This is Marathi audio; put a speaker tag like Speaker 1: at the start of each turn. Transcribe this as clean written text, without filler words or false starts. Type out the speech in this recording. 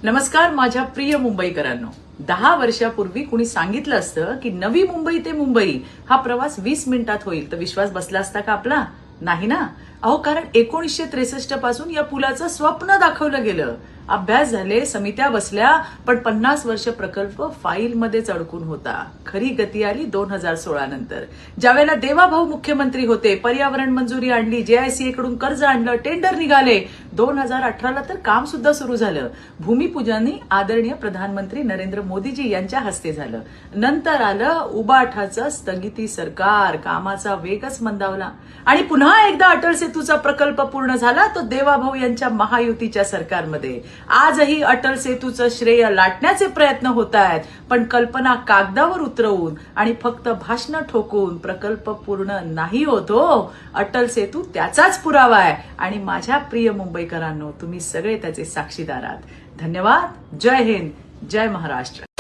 Speaker 1: नमस्कार माझ्या प्रिय मुंबईकरांनो. 10 वर्षापूर्वी कुणी सांगितलं असतं की नवी मुंबई ते मुंबई हा प्रवास 20 मिनिटात होईल तर विश्वास बसला असता का आपला? नाही ना. अहो, कारण 1963 पासून या पुलाचं स्वप्न दाखवलं गेलं. अभ्यास झाले, समित्या बसल्या, पण 50 वर्ष प्रकल्प फाईलमध्येच अडकून होता. खरी गती आली 2016 नंतर, ज्यावेळेला देवाभाऊ मुख्यमंत्री होते. पर्यावरण मंजुरी आणली, JICA कडून कर्ज आणलं, टेंडर निघाले. 2018ला तर काम सुद्धा सुरू झालं. भूमिपूजनही आदरणीय प्रधानमंत्री नरेंद्र मोदीजी यांच्या हस्ते झालं. नंतर आलं उबाठाचं स्थगिती सरकार. कामाचा वेगच मंदावला आणि पुन्हा एकदा अटल सेतूचा प्रकल्प पूर्ण झाला तो देवाभाऊ यांच्या महायुतीच्या सरकारमध्ये. आजही अटल सेतूचं श्रेय लाटण्याचे प्रयत्न होत आहेत, पण कल्पना कागदावर उतरवून आणि फक्त भाषणं ठोकून प्रकल्प पूर्ण नाही होतो. अटल सेतू त्याचाच पुरावा आहे आणि माझ्या प्रिय मुंबईकरांनो, तुम्ही सगळे त्याचे साक्षीदार आहात. धन्यवाद. जय हिंद, जय महाराष्ट्र.